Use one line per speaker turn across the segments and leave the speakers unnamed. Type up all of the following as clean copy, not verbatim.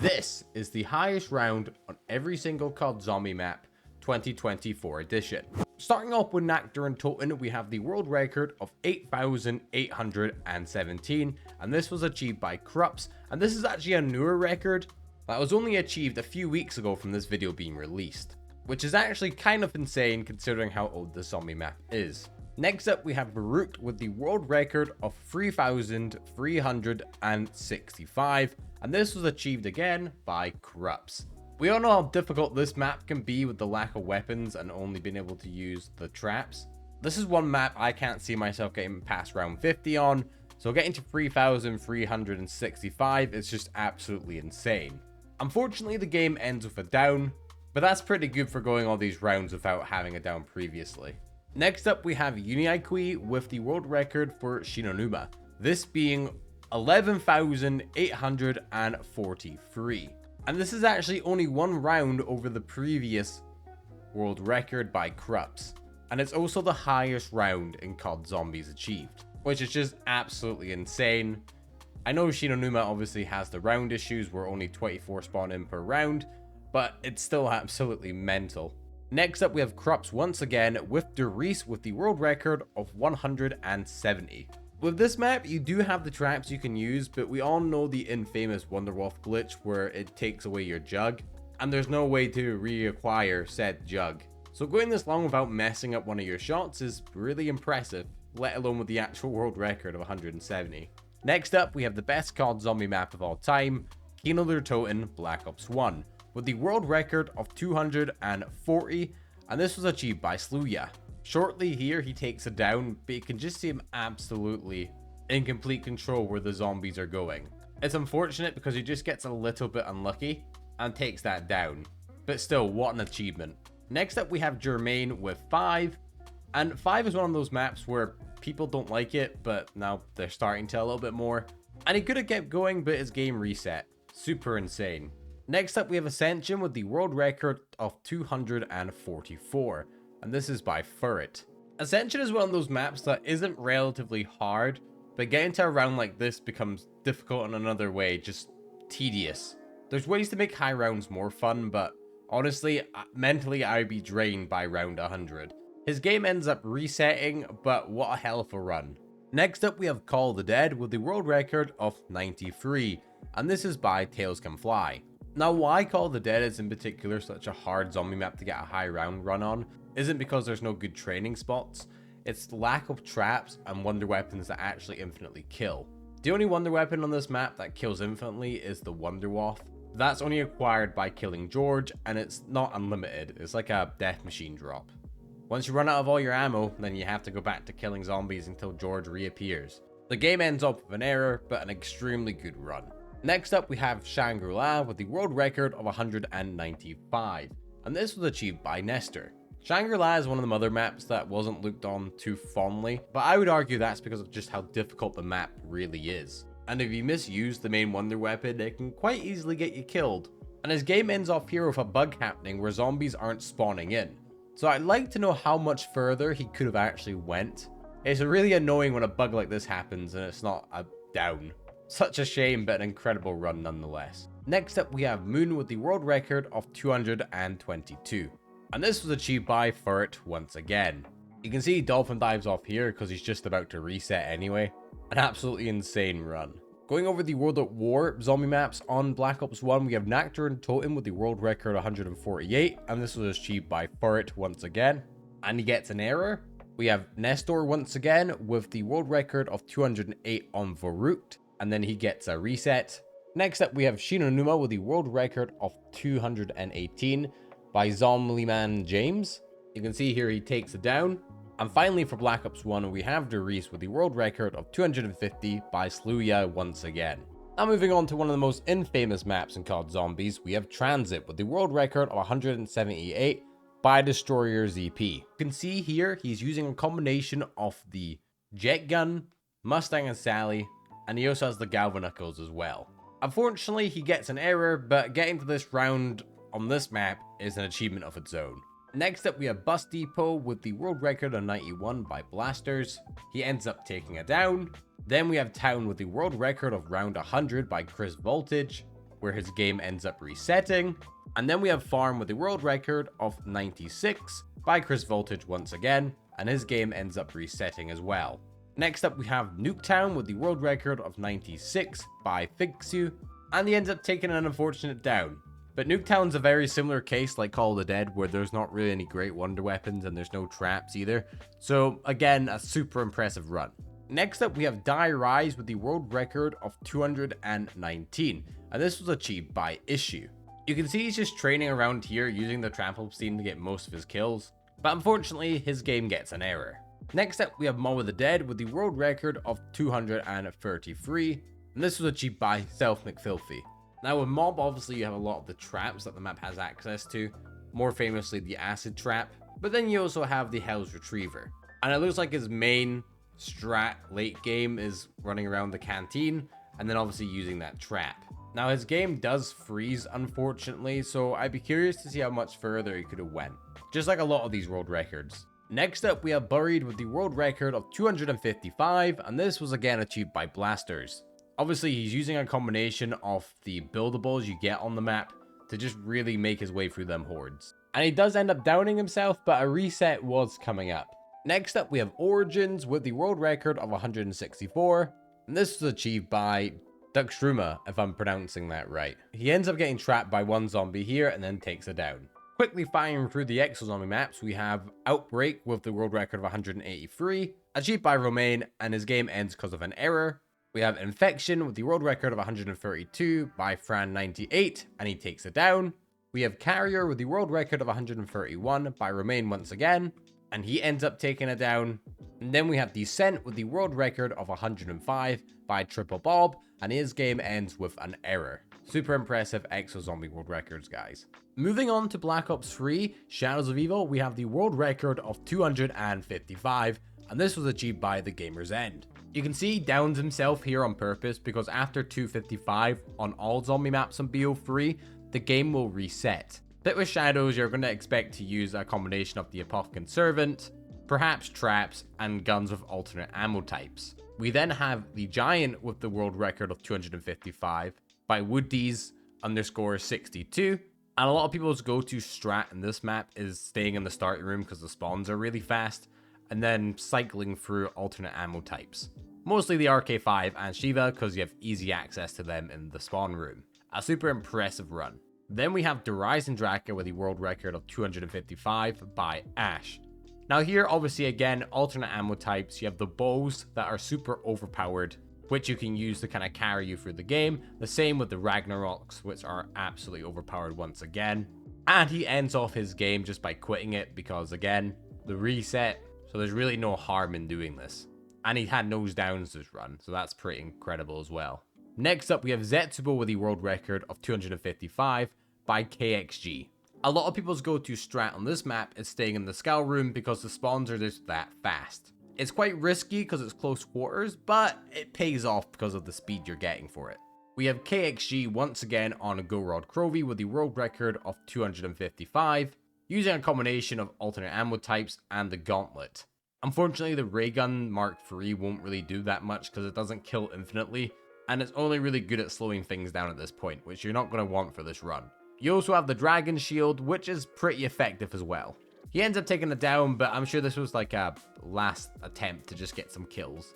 This is the highest round on every single COD Zombie map 2024 edition. Starting off with Nectar and Toten, we have the world record of 8,817, and this was achieved by Krups, and this is actually a newer record that was only achieved a few weeks ago from this video being released, which is actually kind of insane considering how old the zombie map is. Next up, we have Baruch with the world record of 3,365, and this was achieved again by Krups. We all know how difficult this map can be with the lack of weapons and only being able to use the traps. This is one map I can't see myself getting past round 50 on, so getting to 3,365 is just absolutely insane. Unfortunately, the game ends with a down, but that's pretty good for going all these rounds without having a down previously. Next up, we have WWII with the world record for Shinonuma, this being 11,843. And this is actually only one round over the previous world record by Krups. And it's also the highest round in COD Zombies achieved, which is just absolutely insane. I know Shinonuma obviously has the round issues where only 24 spawn in per round, but it's still absolutely mental. Next up, we have Krups once again with Derice with the world record of 170. With this map, you do have the traps you can use, but we all know the infamous Wonderwolf glitch where it takes away your jug, and there's no way to reacquire said jug. So going this long without messing up one of your shots is really impressive, let alone with the actual world record of 170. Next up, we have the best COD zombie map of all time, Kino der Toten Black Ops 1, with the world record of 240, and this was achieved by Sluya. Shortly here, he takes it down, but you can just see him absolutely in complete control where the zombies are going. It's unfortunate because he just gets a little bit unlucky and takes that down, but still, what an achievement. Next up, we have Germain with 5, and 5 is one of those maps where people don't like it, but now they're starting to a little bit more. And he could have kept going, but his game reset. Super insane. Next up, we have Ascension with the world record of 244. And this is by Furret. Ascension is one of those maps that isn't relatively hard, but getting to a round like this becomes difficult in another way, just tedious. There's ways to make high rounds more fun, but honestly, mentally I would be drained by round 100. His game ends up resetting, but what a hell of a run. Next up, we have Call of the Dead with the world record of 93, and this is by Tails Can Fly. Now, why Call of the Dead is in particular such a hard zombie map to get a high round run on isn't because there's no good training spots, it's the lack of traps and wonder weapons that actually infinitely kill. The only wonder weapon on this map that kills infinitely is the Wonderwolf. That's only acquired by killing George, and it's not unlimited, it's like a death machine drop. Once you run out of all your ammo, then you have to go back to killing zombies until George reappears. The game ends up with an error, but an extremely good run. Next up, we have Shangri-La with the world record of 195, and this was achieved by Nestor. Shangri-La is one of the other maps that wasn't looked on too fondly, but I would argue that's because of just how difficult the map really is. And if you misuse the main wonder weapon, it can quite easily get you killed. And his game ends off here with a bug happening where zombies aren't spawning in. So I'd like to know how much further he could have actually went. It's really annoying when a bug like this happens and it's not a down. Such a shame, but an incredible run nonetheless. Next up, we have Moon with the world record of 222. And this was achieved by Furret once again. You can see Dolphin dives off here because he's just about to reset anyway. An absolutely insane run. Going over the World at War zombie maps on Black Ops 1, we have Nectar and Totem with the world record 148, and this was achieved by Furret once again. And he gets an error. We have Nestor once again with the world record of 208 on Baruch, and then he gets a reset. Next up, we have Shinonuma with the world record of 218 by Zombieman James. You can see here he takes it down. And finally, for Black Ops 1, we have Derice with the world record of 250 by Sluya once again. Now moving on to one of the most infamous maps in COD Zombies, we have Transit with the world record of 178 by Destroyer ZP. You can see here he's using a combination of the Jet Gun, Mustang and Sally, and he also has the Galvanuckles as well. Unfortunately, he gets an error, but getting to this round on this map is an achievement of its own. Next up, we have Bus Depot with the world record of 91 by Blasters. He ends up taking it down. Then we have Town with the world record of round 100 by Chris Voltage, where his game ends up resetting. And then we have Farm with the world record of 96 by Chris Voltage once again, and his game ends up resetting as well. Next up we have Nuketown with the world record of 96 by Fixu, and he ends up taking an unfortunate down. But Nuketown's a very similar case like Call of the Dead, where there's not really any great wonder weapons and there's no traps either. So again, a super impressive run. Next up we have WWII with the world record of 219, and this was achieved by Issue. You can see he's just training around here using the trampoline to get most of his kills, but unfortunately his game gets an error. Next up we have Mob of the Dead with the world record of 233, and this was achieved by Self-McFilthy. Now with Mob, obviously you have a lot of the traps that the map has access to, more famously the acid trap, but then you also have the Hell's Retriever. And it looks like his main strat late game is running around the canteen, and then obviously using that trap. Now his game does freeze unfortunately, so I'd be curious to see how much further he could have went, just like a lot of these world records. Next up we have Buried with the world record of 255, and this was again achieved by Blasters. Obviously, he's using a combination of the buildables you get on the map to just really make his way through them hordes. And he does end up downing himself, but a reset was coming up. Next up, we have Origins with the world record of 164. And this was achieved by Duckstruma, if I'm pronouncing that right. He ends up getting trapped by one zombie here and then takes it down. Quickly firing through the exo zombie maps, we have Outbreak with the world record of 183, achieved by Romain, and his game ends because of an error. We have Infection with the world record of 132 by Fran98, and he takes it down. We have Carrier with the world record of 131 by Romain once again, and he ends up taking it down. And then we have Descent with the world record of 105 by Triple Bob, and his game ends with an error. Super impressive Exo Zombie world records, guys. Moving on to Black Ops 3 Shadows of Evil, we have the world record of 255, and this was achieved by The Gamer's End. You can see he downs himself here on purpose because after 255 on all zombie maps on BO3, the game will reset. But with Shadows, you're going to expect to use a combination of the Apothicon Servant, perhaps traps, and guns with alternate ammo types. We then have the Giant with the world record of 255 by Woodies_62. And a lot of people's go-to strat in this map is staying in the starting room because the spawns are really fast, and then cycling through alternate ammo types. Mostly the RK5 and Shiva because you have easy access to them in the spawn room. A super impressive run. Then we have Horizon Draka with the world record of 255 by Ash. Now here, obviously again, alternate ammo types. You have the bows that are super overpowered, which you can use to kind of carry you through the game. The same with the Ragnaroks, which are absolutely overpowered once again. And he ends off his game just by quitting it because again, the reset. So there's really no harm in doing this. And he had nose downs this run, so that's pretty incredible as well. Next up, we have Zetsubo with the world record of 255 by KXG. A lot of people's go-to strat on this map is staying in the scout room because the spawns are just that fast. It's quite risky because it's close quarters, but it pays off because of the speed you're getting for it. We have KXG once again on a Gorod Krovi with the world record of 255, using a combination of alternate ammo types and the Gauntlet. Unfortunately, the Ray Gun Mark III won't really do that much because it doesn't kill infinitely, and it's only really good at slowing things down at this point, which you're not going to want for this run. You also have the Dragon Shield, which is pretty effective as well. He ends up taking it down, but I'm sure this was like a last attempt to just get some kills,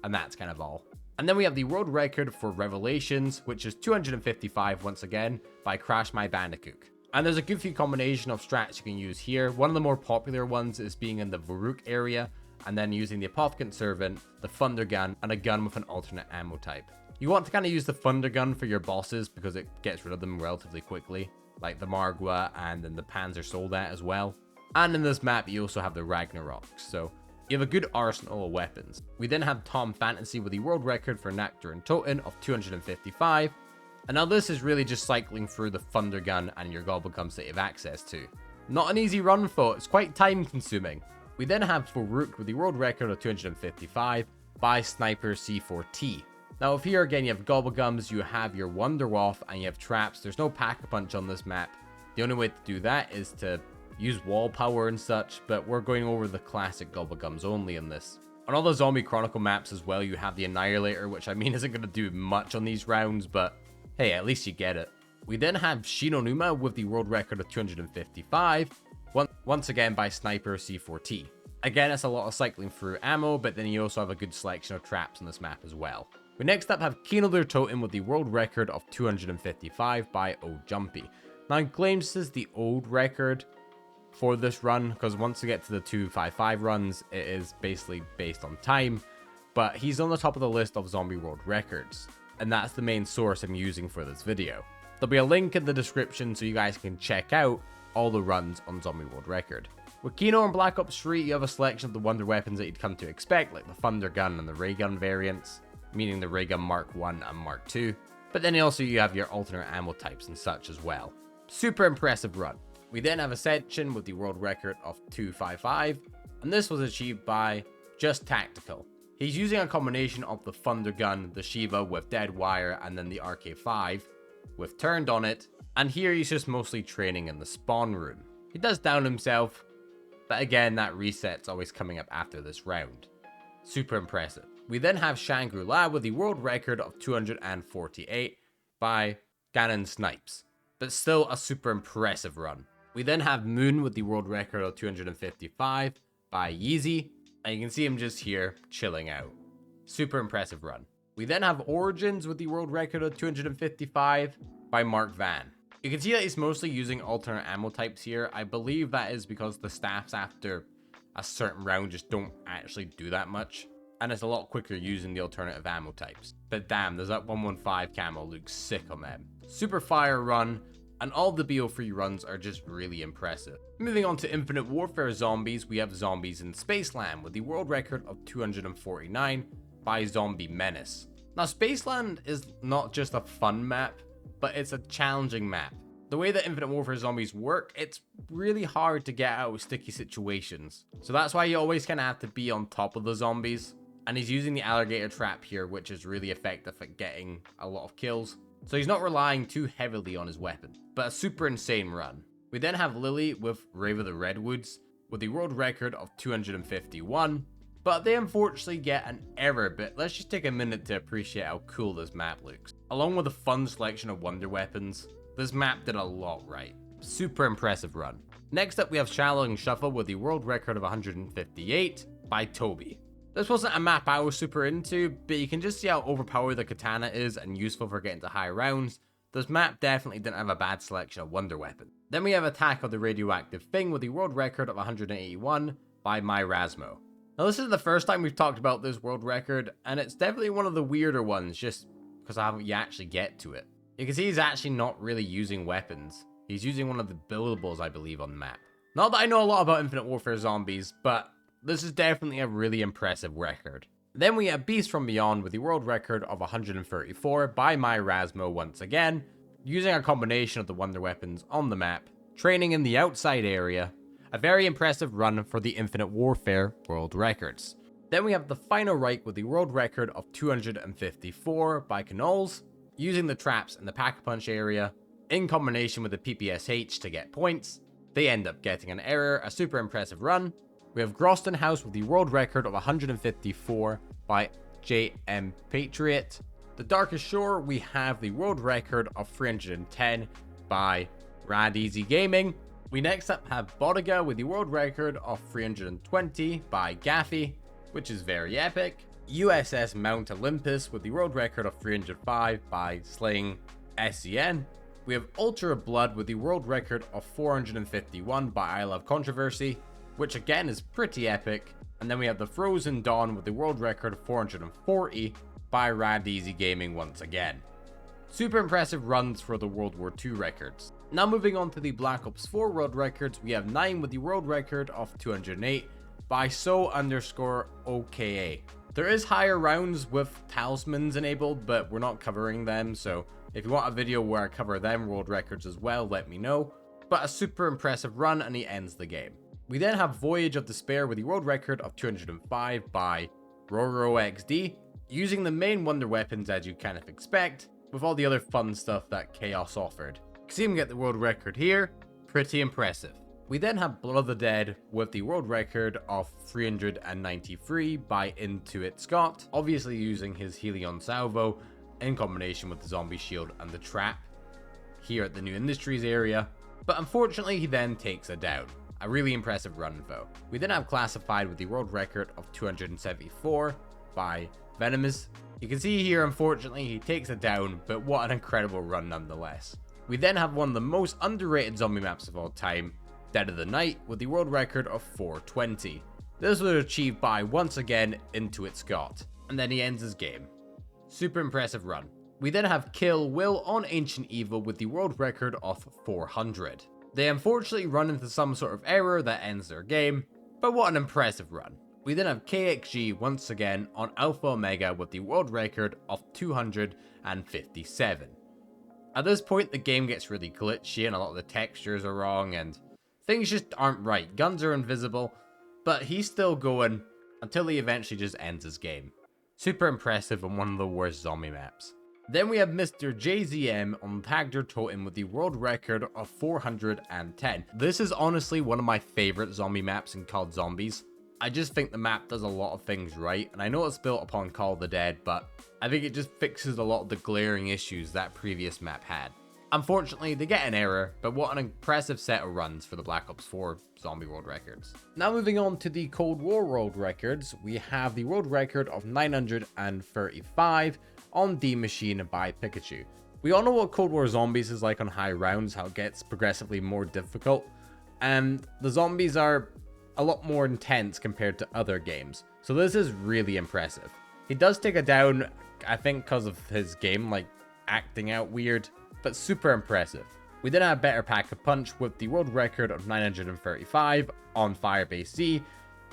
and that's kind of all. And then we have the world record for Revelations, which is 255 once again by Crash My Bandicoot. And there's a good few combination of strats you can use here. One of the more popular ones is being in the Varuk area, and then using the Apothicon Servant, the Thunder Gun, and a gun with an alternate ammo type. You want to kind of use the Thunder Gun for your bosses because it gets rid of them relatively quickly, like the Margwa and then the Panzer Soldat as well. And in this map, you also have the Ragnaroks, so you have a good arsenal of weapons. We then have Tom Fantasy with the world record for Nectar and Toten of 255. And now this is really just cycling through the Thunder Gun and your Gobblegums that you have access to. Not an easy run though, it's quite time consuming. We then have Farouk with the world record of 255 by Sniper C4T. Now if here again you have Gobblegums, you have your Wonderwaff, and you have traps. There's no Pack-a-Punch on this map. The only way to do that is to use wall power and such, but we're going over the classic Gobblegums only in this. On all the Zombie Chronicle maps as well, you have the Annihilator, which I mean isn't going to do much on these rounds, but Hey, at least you get it. We then have Shinonuma with the world record of 255, once again by Sniper C4T. Again, it's a lot of cycling through ammo, but then you also have a good selection of traps on this map as well. We next up have Kino Totem with the world record of 255 by O Jumpy. Now, he claims this is the old record for this run, because once you get to the 255 runs, it is basically based on time, but he's on the top of the list of zombie world records, and that's the main source I'm using for this video. There'll be a link in the description so you guys can check out all the runs on zombie world record. With Kino and Black Ops 3, you have a selection of the wonder weapons that you'd come to expect, like the Thunder Gun and the Ray Gun variants, meaning the Ray Gun Mark 1 and Mark 2, but then also you have your alternate ammo types and such as well. Super impressive run. We then have Ascension with the world record of 255, and this was achieved by Just Tactical. He's using a combination of the Thunder Gun, the Shiva with Dead Wire, and then the RK5 with Turned on it, and here he's just mostly training in the spawn room. He does down himself, but again, that reset's always coming up after this round. Super impressive. We then have Shangri-La with the world record of 248 by Ganon Snipes, but still a super impressive run. We then have Moon with the world record of 255 by Yeezy, and you can see him just here chilling out. Super impressive run. We then have Origins with the world record of 255 by Mark Van. You can see that he's mostly using alternate ammo types here. I believe that is because the staffs after a certain round just don't actually do that much, and it's a lot quicker using the alternative ammo types. But damn, does that 115 camo look sick on them. Super fire run, and all the BO3 runs are just really impressive. Moving on to Infinite Warfare Zombies, we have Zombies in Spaceland with the world record of 249 by Zombie Menace. Now, Spaceland is not just a fun map, but it's a challenging map. The way that Infinite Warfare Zombies work, it's really hard to get out of sticky situations. So that's why you always kind of have to be on top of the zombies. And he's using the alligator trap here, which is really effective at getting a lot of kills. So he's not relying too heavily on his weapon, but a super insane run. We then have Lily with Rave of the Redwoods with the world record of 251, but they unfortunately get an error, but let's just take a minute to appreciate how cool this map looks. Along with a fun selection of wonder weapons, this map did a lot right. Super impressive run. Next up we have Shallow and Shuffle with the world record of 158 by Toby. This wasn't a map I was super into, but you can just see how overpowered the katana is and useful for getting to high rounds. This map definitely didn't have a bad selection of wonder weapons. Then we have Attack of the Radioactive Thing with the world record of 181 by MyRasmo. Now this is the first time we've talked about this world record, and it's definitely one of the weirder ones just because I haven't yet actually get to it. You can see he's actually not really using weapons. He's using one of the buildables, I believe, on the map. Not that I know a lot about Infinite Warfare Zombies, but this is definitely a really impressive record. Then we have Beast from Beyond with the world record of 134 by MyRasmo once again, using a combination of the wonder weapons on the map, training in the outside area. A very impressive run for the Infinite Warfare world records. Then we have the Final Reich with the world record of 254 by Knols, using the traps in the Pack-a-Punch area, in combination with the PPSH to get points. They end up getting an error, a super impressive run. We have Groston House with the world record of 154 by JM Patriot. The Darkest Shore, we have the world record of 310 by Rad Easy Gaming. We next up have Bodiga with the world record of 320 by Gaffy, which is very epic. USS Mount Olympus with the world record of 305 by Slaying SCN. We have Ultra Blood with the world record of 451 by I Love Controversy, which again is pretty epic. And then we have the Frozen Dawn with the world record of 440 by Rad Easy Gaming once again. Super impressive runs for the World War II records. Now moving on to the Black Ops 4 world records, we have 9 with the world record of 208 by So_OKA. There is higher rounds with talismans enabled, but we're not covering them, so if you want a video where I cover them world records as well, let me know. But a super impressive run, and he ends the game. We then have Voyage of Despair with the world record of 205 by Roro XD, using the main wonder weapons as you kind of expect, with all the other fun stuff that Chaos offered. See him get the world record here, pretty impressive. We then have Blood of the Dead with the world record of 393 by Intuit Scott, obviously using his Helion Salvo, in combination with the zombie shield and the trap here at the new industries area, but unfortunately he then takes it down. A really impressive run though. We then have classified with the world record of 274 by Venomous. You can see here, unfortunately, he takes it down, but what an incredible run nonetheless. We then have one of the most underrated zombie maps of all time, Dead of the Night, with the world record of 420. This was achieved by, once again, Intuit Scott, and then he ends his game. Super impressive run. We then have Kill Will on Ancient Evil with the world record of 400. They unfortunately run into some sort of error that ends their game, but what an impressive run. We then have KXG once again on Alpha Omega with the world record of 257. At this point, the game gets really glitchy and a lot of the textures are wrong and things just aren't right. Guns are invisible, but he's still going until he eventually just ends his game. Super impressive on one of the worst zombie maps. Then we have Mr. JZM on Tagder Totem with the world record of 410. This is honestly one of my favorite zombie maps in COD Zombies. I just think the map does a lot of things right, and I know it's built upon Call of the Dead, but I think it just fixes a lot of the glaring issues that previous map had. Unfortunately, they get an error, but what an impressive set of runs for the Black Ops 4 zombie world records. Now moving on to the Cold War world records, we have the world record of 935 on D Machine by Pikachu. We all know what Cold War Zombies is like on high rounds, how it gets progressively more difficult, and the zombies are a lot more intense compared to other games. So this is really impressive. He does take it down, I think because of his game, like acting out weird, but super impressive. We then have Better Pack a Punch with the world record of 935 on Firebase Z,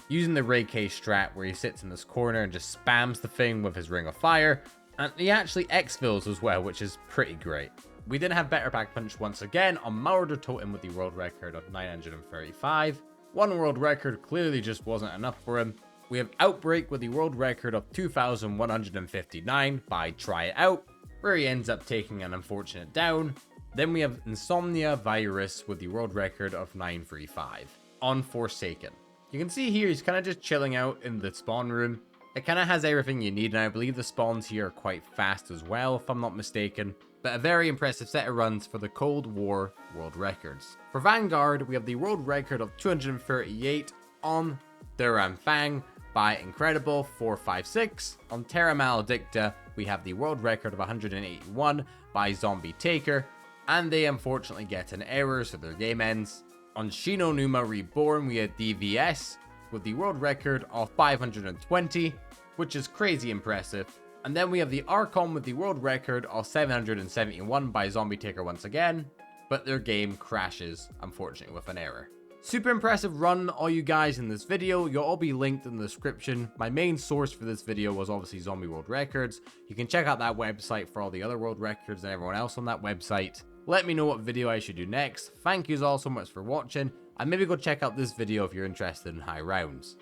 using the Ray K strat where he sits in this corner and just spams the thing with his Ring of Fire, and he actually exfils as well, which is pretty great. We then have Better Pack Punch once again on Marauder Totem with the world record of 935. One world record clearly just wasn't enough for him. We have Outbreak with the world record of 2,159 by Try It Out, where he ends up taking an unfortunate down. Then we have Insomnia Virus with the world record of 935 on Forsaken. You can see here he's kind of just chilling out in the spawn room. It kind of has everything you need, and I believe the spawns here are quite fast as well, if I'm not mistaken. But a very impressive set of runs for the Cold War world records. For Vanguard, we have the world record of 238 on Duran Fang by Incredible 456. On Terra Maledicta, we have the world record of 181 by Zombie Taker, and they unfortunately get an error, so their game ends. On Shino Numa Reborn, we had DVS with the world record of 520, which is crazy impressive. And then we have the Archon with the world record of 771 by Zombie Taker once again, but their game crashes, unfortunately, with an error. Super impressive run, all you guys, in this video. You'll all be linked in the description. My main source for this video was obviously Zombie World Records. You can check out that website for all the other world records and everyone else on that website. Let me know what video I should do next. Thank you all so much for watching, and maybe go check out this video if you're interested in high rounds.